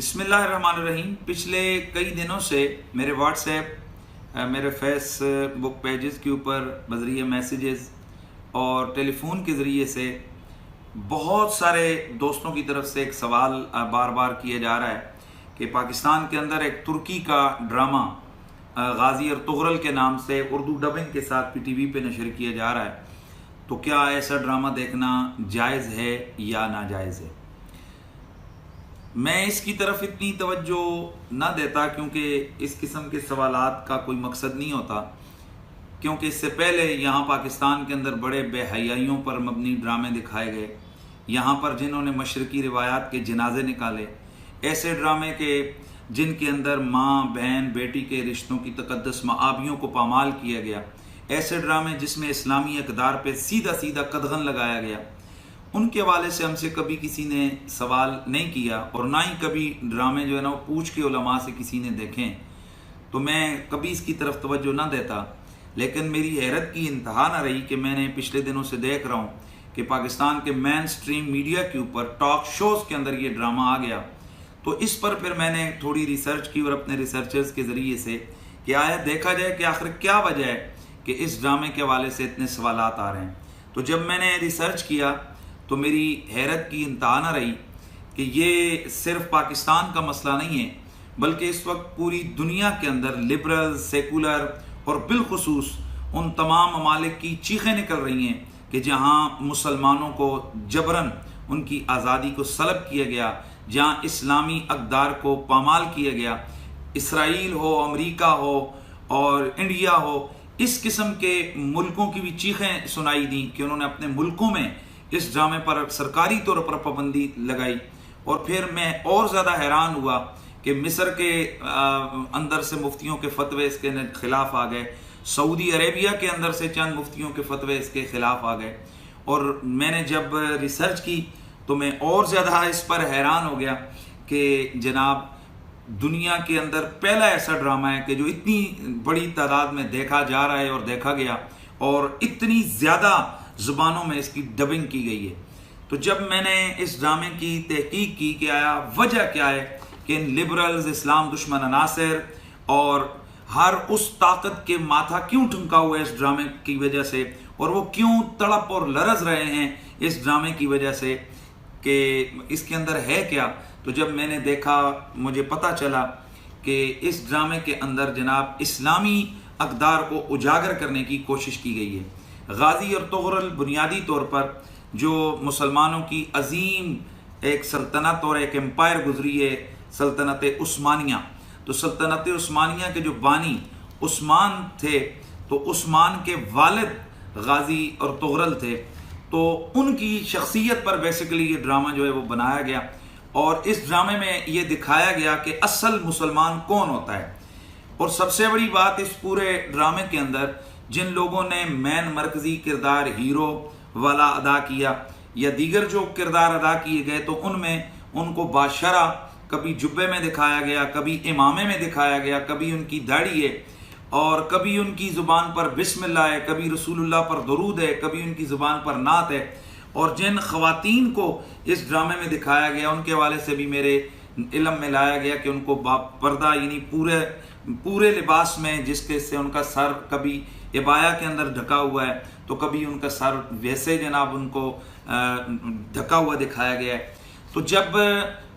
बिस्मिल्लाहिर्रहमानिर्रहीम। पिछले कई दिनों से मेरे व्हाट्सएप, मेरे फेसबुक पेजेस के ऊपर बज़रिए मैसेजेस और टेलीफोन के ज़रिए से बहुत सारे दोस्तों की तरफ से एक सवाल बार बार किया जा रहा है कि पाकिस्तान के अंदर एक तुर्की का ड्रामा गाजी और तुगरल के नाम से उर्दू डबिंग के साथ पीटीवी पे नशर किया जा रहा है, तो क्या ऐसा ड्रामा देखना जायज़ है या नाजायज़ है। मैं इसकी तरफ इतनी तवज्जो ना देता क्योंकि इस किस्म के सवालात का कोई मकसद नहीं होता, क्योंकि इससे पहले यहाँ पाकिस्तान के अंदर बड़े बेहयाइयों पर मबनी ड्रामे दिखाए गए। यहाँ पर जिन्होंने मशरकी रिवायात के जनाजे निकाले, ऐसे ड्रामे के जिनके अंदर माँ बहन बेटी के रिश्तों की तकद्दस मआबियों को पामाल किया गया, ऐसे ड्रामे जिसमें इस्लामी अक़दार पे सीधा सीधा कदगन लगाया गया, उनके हवाले से हमसे कभी किसी ने सवाल नहीं किया और ना ही कभी ड्रामे जो है ना वो पूछ के उलमा से किसी ने देखें, तो मैं कभी इसकी तरफ तवज्जो ना देता। लेकिन मेरी हैरत की इंतहा ना रही कि मैंने पिछले दिनों से देख रहा हूँ कि पाकिस्तान के मेन स्ट्रीम मीडिया के ऊपर टॉक शोज़ के अंदर ये ड्रामा आ गया। तो इस पर फिर मैंने थोड़ी रिसर्च की और अपने रिसर्चर्स के ज़रिए से कि आया देखा जाए कि आखिर क्या वजह है कि इस ड्रामे के हवाले से इतने सवालात आ रहे हैं। तो जब मैंने रिसर्च किया तो मेरी हैरत की इंतहा न रही कि ये सिर्फ पाकिस्तान का मसला नहीं है, बल्कि इस वक्त पूरी दुनिया के अंदर लिबरल, सेकुलर और बिलखुसूस उन तमाम ममालिक की चीखें निकल रही हैं कि जहाँ मुसलमानों को जबरन उनकी आज़ादी को सलब किया गया, जहाँ इस्लामी अक़दार को पामाल किया गया। इसराइल हो, अमेरिका हो और इंडिया हो, इस किस्म के मुल्कों की भी चीखें सुनाई दी कि उन्होंने अपने मुल्कों में इस ड्रामे पर सरकारी तौर पर पाबंदी लगाई। और फिर मैं और ज़्यादा हैरान हुआ कि मिस्र के अंदर से मुफ्तियों के फतवे इसके खिलाफ आ गए, सऊदी अरेबिया के अंदर से चंद मुफ्तियों के फतवे इसके खिलाफ आ गए। और मैंने जब रिसर्च की तो मैं और ज़्यादा इस पर हैरान हो गया कि जनाब दुनिया के अंदर पहला ऐसा ड्रामा है कि जो इतनी बड़ी तादाद में देखा जा रहा है और देखा गया और इतनी ज़्यादा ज़ुबानों में इसकी डबिंग की गई है। तो जब मैंने इस ड्रामे की तहकीक की कि आया वजह क्या है कि इन लिबरल्स, इस्लाम दुश्मन अनासर और हर उस ताकत के माथा क्यों ठुमका हुआ है इस ड्रामे की वजह से, और वो क्यों तड़प और लरज रहे हैं इस ड्रामे की वजह से कि इसके अंदर है क्या। तो जब मैंने देखा मुझे पता चला कि इस ड्रामे के अंदर जनाब इस्लामी अक़दार को उजागर करने की कोशिश की गई है। गाजी और तुगरल बुनियादी तौर पर जो मुसलमानों की अजीम एक सल्तनत और एक एम्पायर गुजरी है, सल्तनत उस्मानिया। तो सल्तनत उस्मानिया के जो बानी उस्मान थे, तो उस्मान के वालिद गाजी और तुगरल थे, तो उनकी शख्सियत पर बेसिकली ये ड्रामा जो है वो बनाया गया। और इस ड्रामे में ये दिखाया गया कि असल मुसलमान कौन होता है। और सबसे बड़ी बात इस पूरे ड्रामे के अंदर जिन लोगों ने मैन मरकजी किरदार हीरो वाला अदा किया या दीगर जो किरदार अदा किए गए, तो उनमें उनको बादशाह कभी जुब्बे में दिखाया गया, कभी इमामे में दिखाया गया, कभी उनकी दाढ़ी है और कभी उनकी ज़ुबान पर बिस्मिल्लाह है, कभी रसूलुल्लाह पर दरूद है, कभी उनकी ज़ुबान पर नात है। और जिन ख़वातीन को इस ड्रामे में दिखाया गया उनके हवाले से भी मेरे इल्म में लाया गया कि उनको पर्दा यानी पूरे लिबास में, जिसके से उनका सर कभी इबाया के अंदर ढका हुआ है तो कभी उनका सर वैसे जनाब उनको ढका हुआ दिखाया गया है। तो जब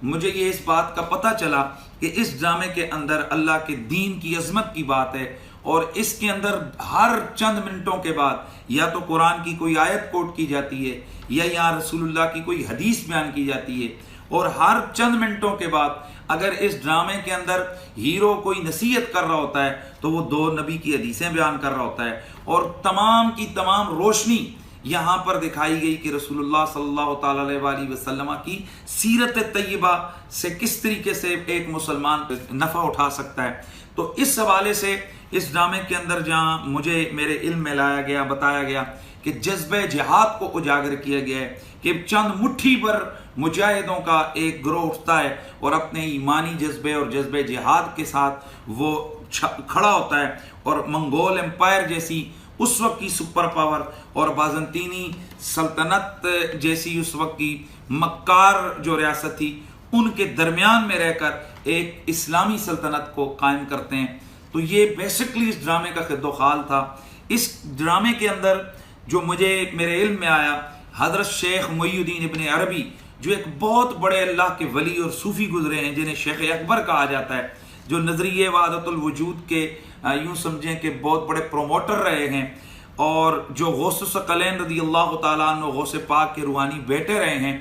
मुझे ये इस बात का पता चला कि इस ड्रामे के अंदर अल्लाह के दीन की अजमत की बात है और इसके अंदर हर चंद मिनटों के बाद या तो कुरान की कोई आयत कोट की जाती है या यहाँ रसूलुल्लाह की कोई हदीस बयान की जाती है, और हर चंद मिनटों के बाद अगर इस ड्रामे के अंदर हीरो कोई नसीहत कर रहा होता है तो वो दो नबी की हदीसें बयान कर रहा होता है। और तमाम की तमाम रोशनी यहाँ पर दिखाई गई कि रसूलुल्लाह सल्लल्लाहु अलैहि वसल्लम की सीरत तय्यबा से किस तरीके से एक मुसलमान नफ़ा उठा सकता है। तो इस हवाले से इस ड्रामे के अंदर जहाँ मुझे मेरे इल्म में लाया गया, बताया गया कि जज्बे जिहाद को उजागर किया गया है कि चंद मुट्ठी पर मुजाहिदों का एक ग्रोह उठता है और अपने ईमानी जज्बे और जज्बे जिहाद के साथ वो खड़ा होता है और मंगोल एम्पायर जैसी उस वक्त की सुपर पावर और बाज़ंतीनी सल्तनत जैसी उस वक्त की मक्कार जो रियासत थी उनके दरमियान में रहकर एक इस्लामी सल्तनत को कायम करते हैं। तो ये बेसिकली इस ड्रामे का खिद्दोखाल था। इस ड्रामे के अंदर जो मुझे मेरे इल्म में आया, हज़रत शेख मुईयुद्दीन इब्न अरबी जो एक बहुत बड़े अल्लाह के वली और सूफ़ी गुजरे हैं, जिन्हें शेख अकबर कहा जाता है, जो नज़रिए वहदतुल वजूद के यूँ समझें कि बहुत बड़े प्रोमोटर रहे हैं, और जो गौस सकलैन रज़ी अल्लाह तआला अन्हु गौस पाक के रूहानी बेटे रहे हैं।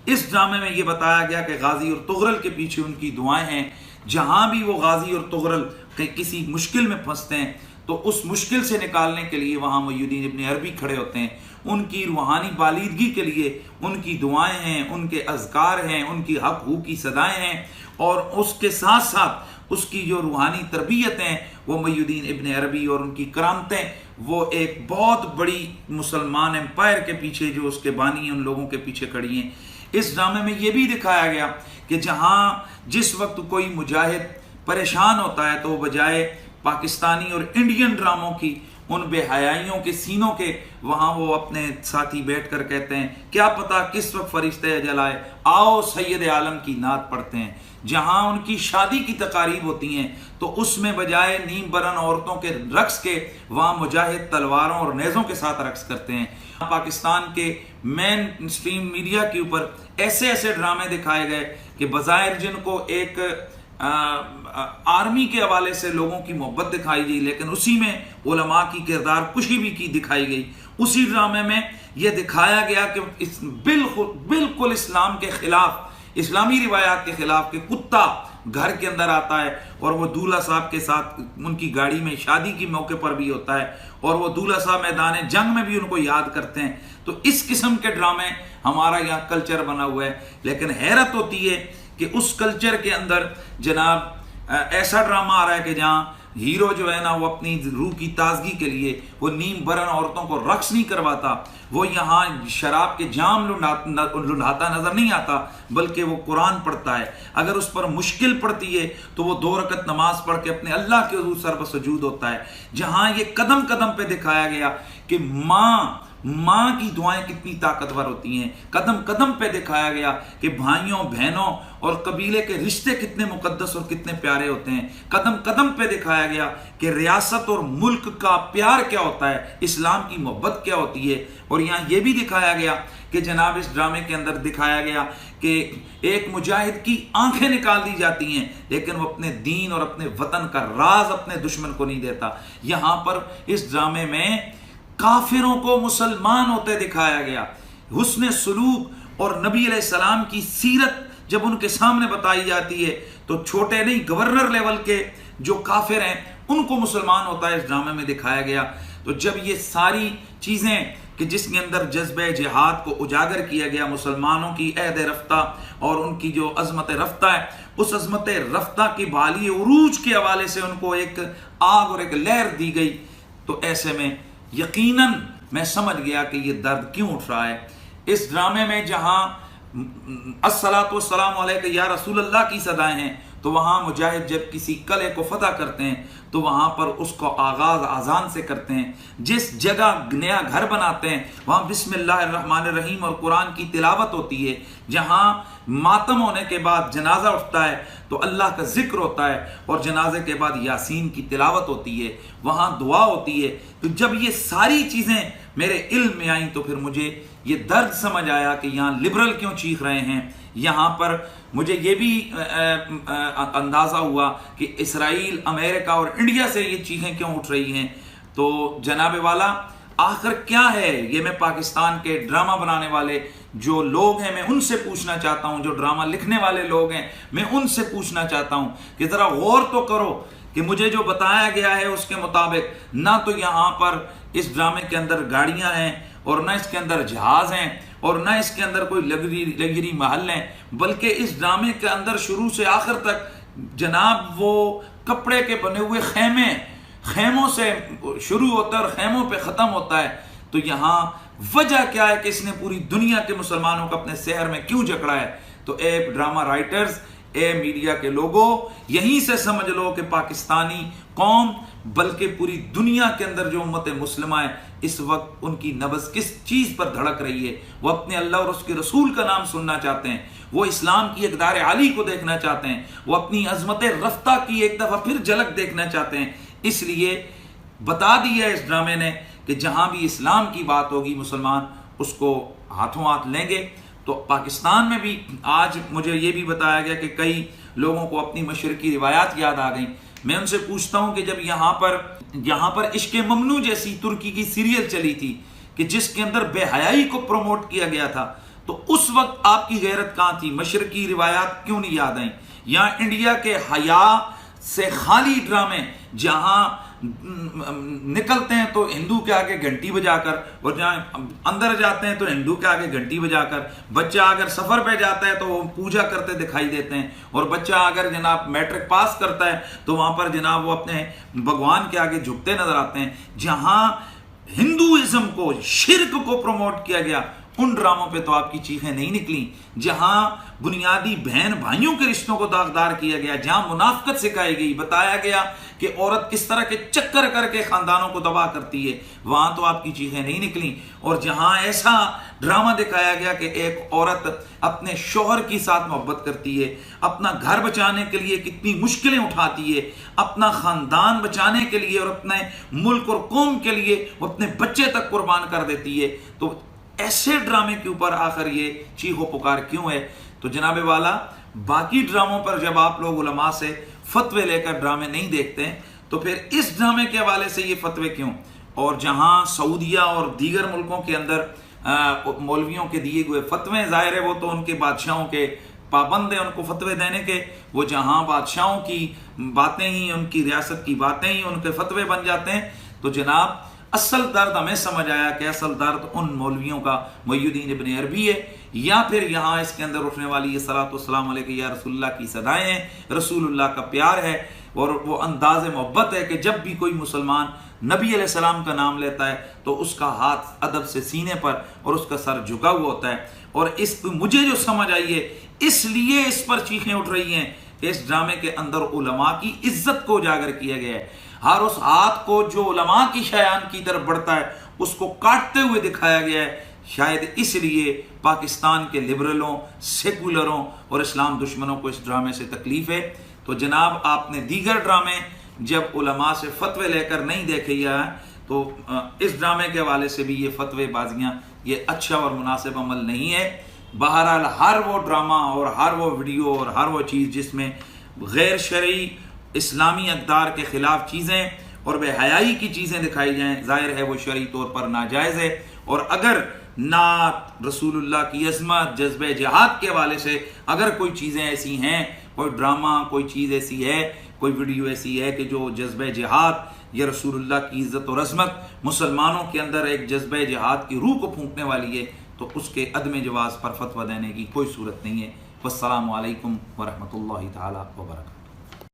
इस ड्रामे में ये बताया गया कि गाजी और तुगरल के पीछे उनकी दुआएं हैं। जहाँ भी वो गाजी और तुगरल किसी मुश्किल में फंसते हैं तो उस मुश्किल से निकालने के लिए वहाँ मुईयुद्दीन इब्न अरबी खड़े होते हैं। उनकी रूहानी बालिदगी के लिए उनकी दुआएं हैं, उनके अज़कार हैं, उनकी हक हू की सदाएँ हैं, और उसके साथ साथ उसकी जो रूहानी तरबियत हैं वो मुईयुद्दीन इब्न अरबी और उनकी करामतें, वो एक बहुत बड़ी मुसलमान एम्पायर के पीछे, जो उसके बानी उन लोगों के पीछे खड़ी हैं। इस ड्रामे में ये भी दिखाया गया कि जहाँ जिस वक्त कोई मुजाहिद परेशान होता है तो वो बजाय पाकिस्तानी और इंडियन ड्रामों की उन बेहयाइयों के सीनों के, वहाँ वो अपने साथी बैठ कर कहते हैं क्या पता किस वक्त फरिश्ते अजल आए, आओ सैयद आलम की नात पढ़ते हैं। जहाँ उनकी शादी की तकारीब होती हैं तो उसमें बजाय नीम बरन औरतों के रक्स के, वहाँ मुजाहिद तलवारों और नेज़ों के साथ रक्स करते हैं। पाकिस्तान के मेन स्ट्रीम मीडिया के ऊपर ऐसे ऐसे ड्रामे दिखाए गए कि बज़ाहिर जिनको एक आर्मी के हवाले से लोगों की मोहब्बत दिखाई गई, लेकिन उसी में उलमा की किरदार कुशी भी की दिखाई गई। उसी ड्रामे में यह दिखाया गया कि बिल्कुल इस्लाम के खिलाफ, इस्लामी रिवायात के खिलाफ, कि कुत्ता घर के अंदर आता है और वो दूल्हा साहब के साथ उनकी गाड़ी में शादी के मौके पर भी होता है, और वो दूल्हा साहब मैदान जंग में भी उनको याद करते हैं। तो इस किस्म के ड्रामे हमारा यहाँ कल्चर बना हुआ है। लेकिन हैरत होती है कि उस कल्चर के अंदर जनाब ऐसा ड्रामा आ रहा है कि जहाँ हीरो जो है ना, वो अपनी रूह की ताजगी के लिए वो नीम बरन औरतों को रक्स नहीं करवाता, वो यहाँ शराब के जाम लुढ़ाता नजर नहीं आता, बल्कि वो कुरान पढ़ता है। अगर उस पर मुश्किल पड़ती है तो वो 2 रकत नमाज पढ़ के अपने अल्लाह के हुजूर सर पर सुजूद होता है। जहाँ ये कदम कदम पे दिखाया गया कि माँ की दुआएं कितनी ताकतवर होती हैं। कदम कदम पे दिखाया गया कि भाइयों बहनों और कबीले के रिश्ते कितने मुकद्दस और कितने प्यारे होते हैं। कदम कदम पे दिखाया गया कि रियासत और मुल्क का प्यार क्या होता है, इस्लाम की मोहब्बत क्या होती है। और यहाँ ये भी दिखाया गया कि जनाब इस ड्रामे के अंदर दिखाया गया कि एक मुजाहिद की आंखें निकाल दी जाती हैं, लेकिन वो अपने दीन और अपने वतन का राज अपने दुश्मन को नहीं देता। यहाँ पर इस ड्रामे में काफिरों को मुसलमान होते दिखाया गया। हुस्न सुलूक और नबी अलैहिस्सलाम की सीरत जब उनके सामने बताई जाती है तो छोटे नहीं, गवर्नर लेवल के जो काफिर हैं उनको मुसलमान होता है इस ड्रामे में दिखाया गया। तो जब ये सारी चीज़ें कि जिसके अंदर जज्बे जिहाद को उजागर किया गया, मुसलमानों की अहद रफ्ता और उनकी जो अजमत रफ्ता है, उस अजमत रफ्ता की बाली उरूज के हवाले से उनको एक आग और एक लहर दी गई, तो ऐसे में यकीनन मैं समझ गया कि ये दर्द क्यों उठ रहा है। इस ड्रामे में जहां अस्सलातु वस्सलाम अलैका या रसूल अल्लाह की सदाएं हैं, तो वहां मुजाहिद जब किसी कले को फतह करते हैं तो वहां पर उसको आगाज आजान से करते हैं। जिस जगह नया घर बनाते हैं वहां बिस्मिल्लाहिर्रहमानिर्रहीम और कुरान की तिलावत होती है। जहां मातम होने के बाद जनाजा उठता है तो अल्लाह का जिक्र होता है, और जनाजे के बाद यासीन की तिलावत होती है, वहां दुआ होती है। तो जब ये सारी चीजें मेरे इल्म में आई तो फिर मुझे ये दर्द समझ आया कि यहाँ लिबरल क्यों चीख रहे हैं। यहाँ पर मुझे ये भी अंदाज़ा हुआ कि इसराइल, अमेरिका और इंडिया से ये चीखें क्यों उठ रही हैं। तो जनाब वाला आखिर क्या है ये, मैं पाकिस्तान के ड्रामा बनाने वाले जो लोग हैं मैं उनसे पूछना चाहता हूँ, जो ड्रामा लिखने वाले लोग हैं मैं उनसे पूछना चाहता हूँ कि ज़रा गौर तो करो कि मुझे जो बताया गया है उसके मुताबिक ना तो यहाँ पर इस ड्रामे के अंदर गाड़ियाँ हैं, और ना इसके अंदर जहाज हैं, और ना इसके अंदर कोई लग्जरी महल हैं, बल्कि इस ड्रामे के अंदर शुरू से आखिर तक जनाब वो कपड़े के बने हुए खेमों से शुरू होता है और खेमों पे ख़त्म होता है। तो यहाँ वजह क्या है कि इसने पूरी दुनिया के मुसलमानों को अपने शहर में क्यों जकड़ा है। तो ए ड्रामा राइटर्स, ए मीडिया के लोगों, यहीं से समझ लो कि पाकिस्तानी कौम बल्कि पूरी दुनिया के अंदर जो उम्मत मुस्लिमा है, इस वक्त उनकी नब्ज़ किस चीज़ पर धड़क रही है। वो अपने अल्लाह और उसके रसूल का नाम सुनना चाहते हैं, वो इस्लाम की इक़दार आली को देखना चाहते हैं, वो अपनी अज़मत रफ्ता की एक दफ़ा फिर झलक देखना चाहते हैं। इसलिए बता दिया इस ड्रामे ने कि जहाँ भी इस्लाम की बात होगी मुसलमान उसको हाथों हाथ लेंगे। तो पाकिस्तान में भी आज मुझे ये भी बताया गया कि कई लोगों को अपनी मशरकी रिवायात याद आ गई। मैं उनसे पूछता हूं कि जब यहाँ पर इश्क़ ममनू जैसी तुर्की की सीरियल चली थी कि जिसके अंदर बेहयाई को प्रमोट किया गया था, तो उस वक्त आपकी गैरत कहाँ थी? मशरकी रिवायात क्यों नहीं याद आई? या इंडिया के हया से खाली ड्रामे जहां निकलते हैं तो हिंदू के आगे घंटी बजाकर, और जहां अंदर जाते हैं तो हिंदू के आगे घंटी बजाकर, बच्चा अगर सफर पे जाता है तो वो पूजा करते दिखाई देते हैं, और बच्चा अगर जनाब मैट्रिक पास करता है तो वहां पर जनाब वो अपने भगवान के आगे झुकते नजर आते हैं। जहां हिंदुइज्म को, शिर्क को प्रमोट किया गया, उन ड्रामों पे तो आपकी चीखें नहीं निकली। जहां बुनियादी बहन भाइयों के रिश्तों को दागदार किया गया, जहां मुनाफिकत सिखाई गई, बताया गया कि औरत किस तरह के चक्कर करके खानदानों को तबाह करती है, वहां तो आपकी चीखें नहीं निकली। और जहां ऐसा ड्रामा दिखाया गया कि एक औरत अपने शौहर के साथ मोहब्बत करती है, अपना घर बचाने के लिए कितनी मुश्किलें उठाती है, अपना खानदान बचाने के लिए और अपने मुल्क और कौम के लिए वो अपने बच्चे तक कुर्बान कर देती है, तो ऐसे ड्रामे के ऊपर आखिर ये चीखो पुकार क्यों है? तो जनाबे वाला, बाकी ड्रामों पर जब आप लोग उलमा से फतवे लेकर ड्रामे नहीं देखते हैं तो फिर इस ड्रामे के हवाले से ये फतवे क्यों? और जहां सऊदिया और दीगर मुल्कों के अंदर मौलवियों के दिए हुए फतवे, जाहिर है वो तो उनके बादशाहों के पाबंद हैं उनको फतवे देने के, वो जहां बादशाहों की बातें ही, उनकी रियासत की बातें ही उनके फतवे बन जाते हैं। तो जनाब असल दर्द हमें समझ आया कि असल दर्द उन मौलवियों का मुहीउद्दीन इब्न अरबी है, या फिर यहाँ इसके अंदर उठने वाली ये सलातो सलाम अलैका या रसूलुल्लाह की सदाएं हैं, रसूलुल्लाह का प्यार है, और वो अंदाज़ मोहब्बत है कि जब भी कोई मुसलमान नबी अलैहिस्सलाम का नाम लेता है तो उसका हाथ अदब से सीने पर और उसका सर झुका हुआ होता है। और इस मुझे जो समझ आई है, इसलिए इस पर चीखें उठ रही हैं कि इस ड्रामे के अंदर उलमा की इज्जत को उजागर किया गया है। हर उस हाथ को जो उलमा की शयान की तरफ बढ़ता है उसको काटते हुए दिखाया गया है। शायद इसलिए पाकिस्तान के लिबरलों, सेकुलरों और इस्लाम दुश्मनों को इस ड्रामे से तकलीफ है। तो जनाब आपने दीगर ड्रामे जब उलमा से फतवे लेकर नहीं देखे या तो इस ड्रामे के हवाले से भी ये फतवे बाजियाँ ये अच्छा और मुनासिब अमल नहीं है। बहरहाल हर वो ड्रामा और हर वो वीडियो और हर वो चीज़ जिसमें गैर शरई इस्लामी अक़दार के ख़िलाफ़ चीज़ें और बेहयाई की चीज़ें दिखाई जाएँ, ज़ाहिर है वो शरई तौर पर नाजायज़ है। और अगर नात, रसूलुल्लाह की अज़मत, जज्बे जिहाद के हवाले से अगर कोई चीज़ें ऐसी हैं, कोई ड्रामा, कोई चीज़ ऐसी है, कोई वीडियो ऐसी है कि जो जज्बे जिहाद या रसूलुल्लाह की इज़्ज़त और अज़मत, मुसलमानों के अंदर एक जज्बे जिहाद की रूह को फूंकने वाली है, तो उसके अदम जवाज़ पर फतवा देने की कोई सूरत नहीं है। वस्सलामु अलैकुम वरहमतुल्लाहि तआला वबरकातुहू।